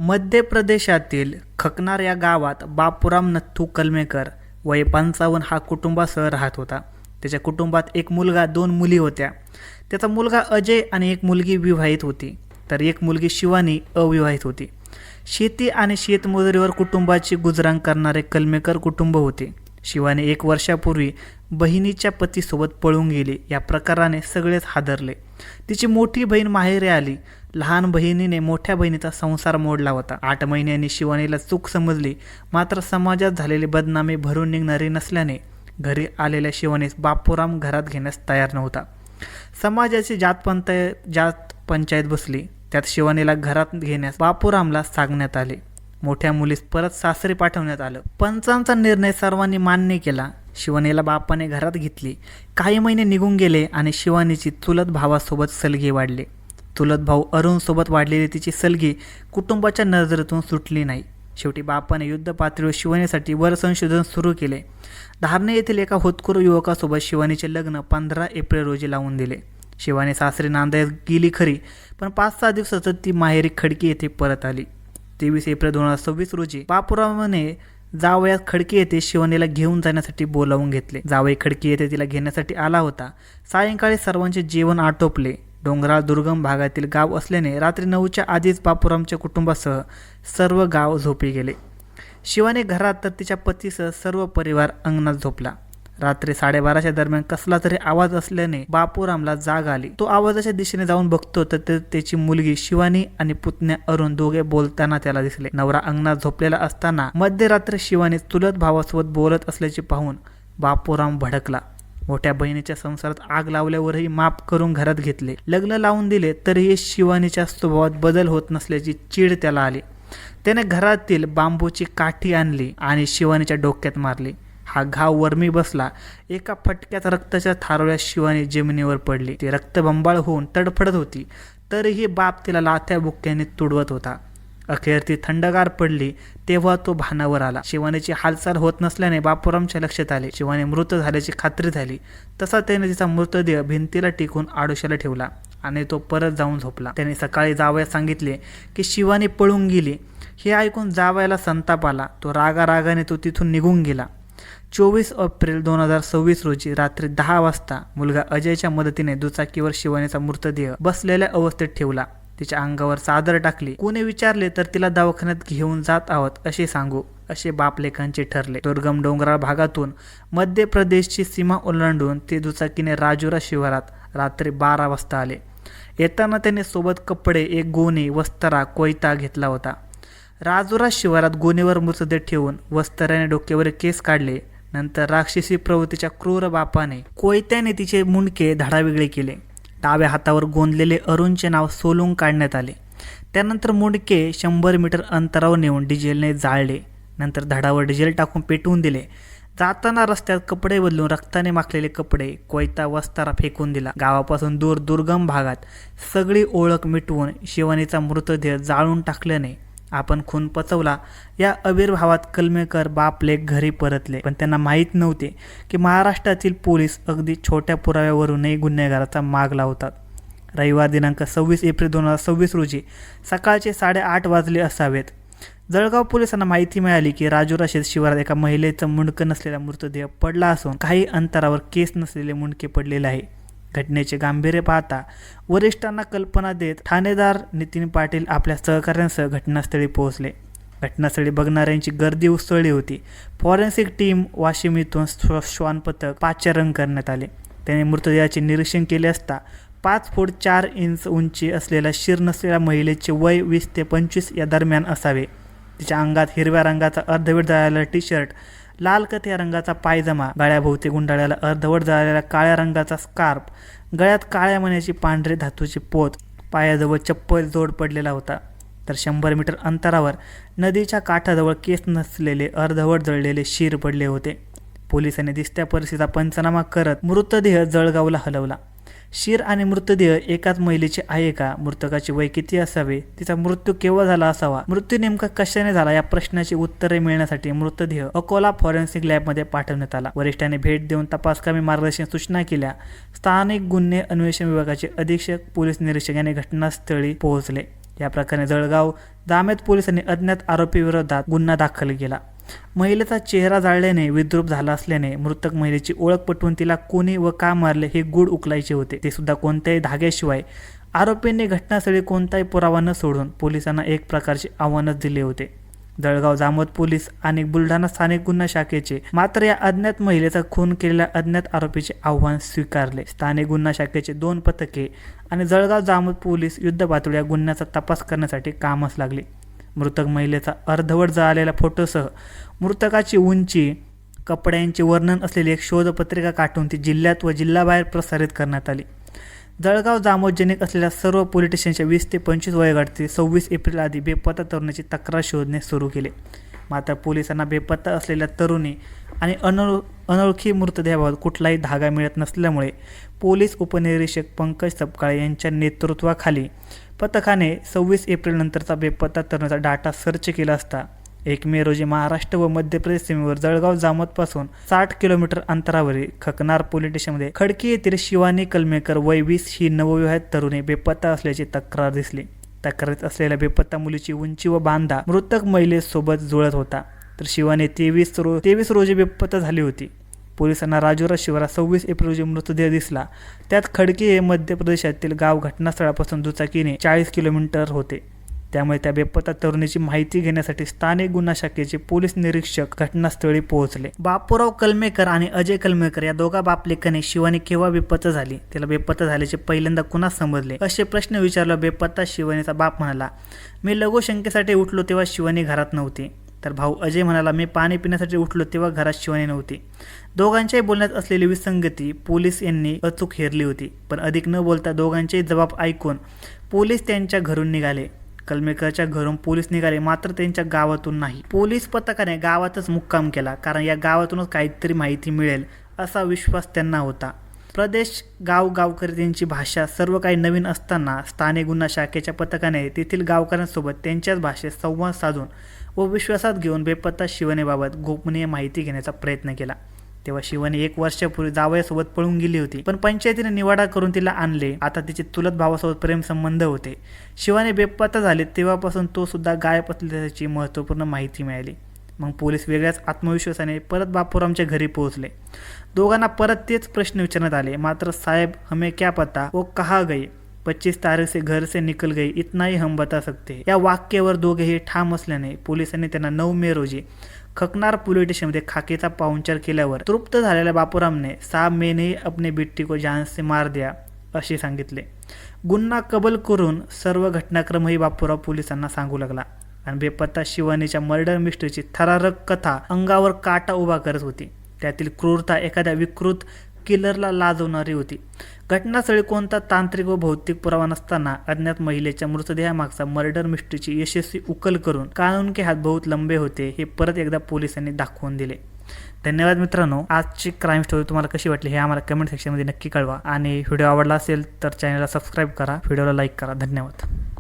मध्य प्रदेशातील खकनार या गावात बापूराम नथू कलमेकर वय 55 हा कुटुंबासह राहत होता. त्याच्या कुटुंबात एक मुलगा, 2 मुली होत्या. त्याचा मुलगा अजय आणि एक मुलगी विवाहित होती, तर एक मुलगी शिवानी अविवाहित होती. शेती आणि शेतमजुरीवर कुटुंबाची गुजराण करणारे कलमेकर कुटुंब होते. शिवानी 1 वर्षापूर्वी बहिणीच्या पतीसोबत पळून गेली. या प्रकाराने सगळेच हादरले. तिची मोठी बहीण माहेरी आली. लहान बहिणीने मोठ्या बहिणीचा संसार मोडला होता. 8 महिन्यांनी शिवानीला चूक समजली, मात्र समाजात झालेली बदनामी भरून निघणारी नसल्याने घरी आलेल्या शिवानीस बापूराम घरात घेण्यास तयार नव्हता. समाजाची जात पंचायत बसली. त्यात शिवानीला घरात घेण्यास बापूरामला सांगण्यात आले. मोठ्या मुलीस परत सासरी पाठवण्यात आलं. पंचांचा निर्णय सर्वांनी मान्य केला. शिवानीला बापाने घरात घेतली. काही महिने निघून गेले आणि शिवानीची चुलत भावासोबत सलगी वाढली. चुलत भाऊ अरुणसोबत वाढलेली तिची सलगी कुटुंबाच्या नजरेतून सुटली नाही. शेवटी बापाने युद्ध पातळीवर शिवानीसाठी वर संशोधन सुरू केले. धारणे येथील एका होतकरू युवकासोबत शिवानीचे लग्न 15 एप्रिल रोजी लावून दिले. शिवानी सासरी नांदायला गेली खरी, पण 5-6 दिवसातच ती माहेरी खडकी येथे परत आली. 23 एप्रिल 2026 रोजी बापूरामाने जावयात खडकी येथे शिवानीला घेऊन जाण्यासाठी बोलावून घेतले. जावई खडकी येथे तिला घेण्यासाठी आला होता. सायंकाळी सर्वांचे जेवण आटोपले. डोंगराळ दुर्गम भागातील गाव असल्याने रात्री 9च्या आधीच बापूरामच्या कुटुंबासह सर्व गाव झोपी गेले. शिवानी घरात तर तिच्या पतीसह सर्व परिवार अंगणात झोपला. रात्री 12:30च्या दरम्यान कसला तरी आवाज असल्याने बापूरामला जाग आली. तो आवाजाच्या दिशेने जाऊन बघतो तर त्याची मुलगी शिवानी आणि पुतण्या अरुण दोघे बोलताना त्याला दिसले. नवरा अंगणात झोपलेला असताना मध्यरात्री शिवानी चुलत भावासोबत बोलत असल्याचे पाहून बापूराम भडकला. मोठ्या बहिणीच्या संसारात आग लावल्यावरही माफ करून घरात घेतले. लग्न लावून दिले तरीही शिवानीच्या स्वभावात बदल होत नसल्याची चीड त्याला आली. त्याने घरातील बांबूची काठी आणली आणि शिवानीच्या डोक्यात मारली. हा घाव वर्मी बसला. एका फटक्यात रक्ताच्या थारोळ्या शिवानी जमिनीवर पडली. ती रक्तबंबाळ होऊन तडफडत होती, तरीही बाप तिला लाथ्या बुक्क्याने तुडवत होता. अखेर ती थंडगार पडली तेव्हा तो भानावर आला. शिवानीची हालचाल होत नसल्याने बापूरामच्या लक्षात आले. शिवानी मृत झाल्याची खात्री झाली. तसा त्याने तिचा मृतदेह भिंतीला टेकून आडोशाला ठेवला आणि तो परत जाऊन झोपला. त्याने सकाळी जावयास सांगितले की शिवानी पळून गेली. हे ऐकून जावयाला संताप आला. तो रागारागाने तिथून निघून गेला. 24 एप्रिल 2026 रोजी रात्री 10 वाजता मुलगा अजयच्या मदतीने दुचाकीवर शिवानीचा मृतदेह बसलेल्या अवस्थेत ठेवला. तिच्या अंगावर चादर टाकली. कोणी विचारले तर तिला दवाखान्यात घेऊन जात आहोत असे सांगू, असे बापलेखांचे ठरले. दुर्गम डोंगराळ भागातून मध्य प्रदेशची सीमा ओलांडून ते दुचाकीने राजुरा शिवारात रात्री 12 वाजता आले. येताना त्याने सोबत कपडे, एक गोणी, वस्त्रा, कोयता घेतला होता. राजुरा शिवारात गोणीवर मृतदेह ठेवून वस्त्र्याने डोक्यावर केस काढले. नंतर राक्षसी प्रवृत्तीच्या क्रूर बापाने कोयत्याने तिचे मुंडके धडावेगळे केले. डाव्या हातावर गोंदलेले अरुणचे नाव सोलून काढण्यात आले. त्यानंतर मुंडके 100 मीटर अंतरावर नेऊन डिझेलने जाळले. नंतर धडावर डिझेल टाकून पेटवून दिले. जाताना रस्त्यात कपडे बदलून रक्ताने माखलेले कपडे, कोयता, वस्तारा फेकून दिला. गावापासून दूर दुर्गम भागात सगळी ओळख मिटवून शिवानीचा मृतदेह जाळून टाकल्याने आपण खून पचवला या आविर्भावात कलमेकर बापलेख घरी परतले. पण त्यांना माहीत नव्हते की महाराष्ट्रातील पोलीस अगदी छोट्या पुराव्यावरूनही गुन्हेगाराचा माग लावतात. रविवार दिनांक 26 एप्रिल 2026 रोजी सकाळचे 8:30 वाजले असावेत. जळगाव पोलिसांना माहिती मिळाली की राजुरा शिवारात एका महिलेचा मुंडकं नसलेला मृतदेह पडला असून काही अंतरावर केस नसलेले मुंडके पडलेले आहे. घटनेचे गांभीर्य पाहता वरिष्ठांना कल्पना देत ठाणेदार नितीन पाटील आपल्या सहकाऱ्यांसह घटनास्थळी पोहोचले. घटनास्थळी बघणाऱ्यांची गर्दी उसळली होती. फॉरेन्सिक टीम वाशिम इथून श्वान पथक पाचारण करण्यात आले. त्याने मृतदेहाचे निरीक्षण केले असता 5 फूट 4 इंच उंची असलेल्या शिर नसलेल्या महिलेचे वय 20 ते 25 या दरम्यान असावे. तिच्या अंगात हिरव्या रंगाचा अर्धवेळ जळालेला टी-शर्ट, लाल कथ्या रंगाचा पायजमा, गळ्याभोवती गुंडाळलेला अर्धवट जळालेला काळ्या रंगाचा स्कार्फ, गळ्यात काळ्या मण्याची पांढरे धातूची पोत, पायाजवळ चप्पल जोड पडलेला होता. तर 100 मीटर अंतरावर नदीच्या काठाजवळ केस नसलेले अर्धवट जळलेले शीर पडले होते. पोलिसांनी दिसत्या परिस्थितीचा पंचनामा करत मृतदेह जळगावला हलवला. शीर आणि मृतदेह एकाच महिलेचे आहे का? मृतकाचे वय किती असावे? तिचा मृत्यू केव्हा झाला असावा? मृत्यू नेमका कशाने झाला या प्रश्नाची उत्तरे मिळण्यासाठी मृतदेह अकोला फॉरेन्सिक लॅबमध्ये पाठवण्यात आला. वरिष्ठांनी भेट देऊन तपासकामी मार्गदर्शन सूचना केल्या. स्थानिक गुन्हे अन्वेषण विभागाचे अधीक्षक पोलीस निरीक्षक यांनी घटनास्थळी पोहोचले. या प्रकरणी जळगाव जामोद पोलिसांनी अज्ञात आरोपी विरोधात गुन्हा दाखल केला। महिलेचा चेहरा जाळल्याने विद्रूप झाला असल्याने मृतक महिलेची ओळख पटवून तिला कोणी व का मारले हे गूढ उकलायचे होते, ते सुद्धा कोणत्याही धाग्याशिवाय। आरोपींनी घटनास्थळी कोणताही पुरावा न सोडून पोलिसांना एक प्रकारचे आव्हानच दिले होते। जळगाव जामोद पोलीस आणि बुलढाणा स्थानिक गुन्हा शाखेचे मात्र या अज्ञात महिलेचा खून केलेल्या अज्ञात आरोपीचे आव्हान स्वीकारले। स्थानिक गुन्हा शाखेचे 2 पथके आणि जळगाव जामोद पोलीस युद्धपातळी या गुन्ह्याचा तपास करण्यासाठी कामास लागले। मृतक महिलेचा अर्धवट जळालेला फोटोसह मृतकाची उंची, कपड्यांचे वर्णन असलेली एक शोधपत्रिका काढून ती जिल्ह्यात व जिल्ह्याबाहेर प्रसारित करण्यात आली। जळगाव जामोदजनिक असलेल्या सर्व पोलीस स्टेशनच्या 20 ते 25 वयोगटातील 26 एप्रिल आधी बेपत्ता तरुणाची तक्रार शोधणे सुरू केले। मात्र पोलिसांना बेपत्ता असलेल्या तरुणी आणि अनोळखी मृतदेहाबाबत कुठलाही धागा मिळत नसल्यामुळे पोलीस उपनिरीक्षक पंकज सपकाळे यांच्या नेतृत्वाखाली पथकाने 26 एप्रिल नंतरचा बेपत्ता तरुणाचा डाटा सर्च केला असता 1 मे रोजी महाराष्ट्र व मध्य प्रदेश सीमेवर जळगाव जामोदपासून 60 किलोमीटर अंतरावरील खकनार पोलीस स्टेशनमध्ये खडकी येथील शिवानी कलमेकर वय 20 ही नवविवाहित तरुणी बेपत्ता असल्याची तक्रार दिसली। तक्रारीत असलेल्या बेपत्ता मुलीची उंची व बांधा मृतक महिलेसोबत जुळत होता, तर शिवानी 23 रोजी बेपत्ता झाली होती। पोलिसांना राजुरा शिवारात 26 एप्रिल रोजी मृतदेह दिसला, त्यात खडकी हे मध्य प्रदेशातील गाव घटनास्थळापासून दुचाकीने 40 किलोमीटर होते। त्यामुळे त्या बेपत्ता तरुणीची माहिती घेण्यासाठी स्थानिक गुन्हा शाखेचे पोलीस निरीक्षक घटनास्थळी पोहोचले। बापूराव कलमेकर आणि अजय कलमेकर या दोघा बापलेकाने शिवानी केव्हा बेपत्ता झाली, तिला बेपत्ता झाल्याचे पहिल्यांदा कुणास समजले असे प्रश्न विचारला। बेपत्ता शिवानीचा बाप म्हणाला, मी लघुशंकेसाठी उठलो तेव्हा शिवानी घरात नव्हती। तर भाऊ अजय म्हणाला, मी पाणी पिण्यासाठी उठलो तेव्हा घरात शिवानी नव्हती। दोघांच्याही बोलण्यात असलेली विसंगती पोलीस यांनी अचूक हेरली होती, पण अधिक न बोलता दोघांचेही जबाब ऐकून पोलीस त्यांच्या घरून निघाले। कलमेकरच्या घरून पोलीस निघाले, मात्र त्यांच्या गावातून नाही। पोलीस पथकाने गावातच मुक्काम केला, कारण या गावातूनच काहीतरी माहिती मिळेल असा विश्वास त्यांना होता। प्रदेश, गावकरी, त्यांची भाषा सर्व काही नवीन असताना स्थानिक गुन्हा शाखेच्या पथकाने तेथील गावकऱ्यांसोबत त्यांच्याच भाषेत संवाद साधून व विश्वासात घेऊन बेपत्ता शिवानीबाबत गोपनीय माहिती घेण्याचा प्रयत्न केला। तेव्हा शिवानी 1 वर्षापूर्वी जावयासोबत पळून गेली होती, पण पंचायतीने निवाडा करून तिला आणले। आता तिचे चुलत भावासोबत प्रेम संबंध होते। शिवानी बेपत्ता झाली तेव्हापासून तो सुद्धा गायब असल्याची महत्त्वपूर्ण माहिती मिळाली। मग पोलीस वेगळ्याच आत्मविश्वासाने परत बापूरामच्या घरी पोहोचले। दोघांना परत तेच प्रश्न विचारण्यात आले, मात्र साहेब हमें क्या पता वो कहाँ गई, 25 तारीख से घर से निकल गई, इतना ही हम बता सकते हैं। या वाक्यावर दोघेही ठाम असल्याने पोलिसांनी त्यांना 9 मे रोजी खकनार पोलीस स्टेशनमध्ये खाकीचा पाहुणचार केल्यावर तृप्त झालेल्या बापूरामने 6 मेने अपने बेटी को जान से मार दिया असे सांगितले। गुन्हा कबूल करून सर्व घटनाक्रमही बापूराव पोलिसांना सांगू लागला आणि बेपत्ता शिवानीच्या मर्डर मिस्ट्रीची थरारक कथा अंगावर काटा उभा करत होती। त्यातील क्रूरता एखाद्या विकृत किलरला लाजवणारी होती। घटनास्थळी कोणता तांत्रिक व भौतिक पुरावा नसताना अज्ञात महिलेच्या मृतदेहामागचा मर्डर मिस्ट्रीची यशस्वी उकल करून कानून के हात बहुत लंबे होते हे परत एकदा पोलिसांनी दाखवून दिले। धन्यवाद मित्रांनो, आजची क्राईम स्टोरी तुम्हाला कशी वाटली हे आम्हाला कमेंट सेक्शनमध्ये नक्की कळवा आणि व्हिडिओ आवडला असेल तर चॅनलला सबस्क्राईब करा, व्हिडिओला लाईक करा। धन्यवाद।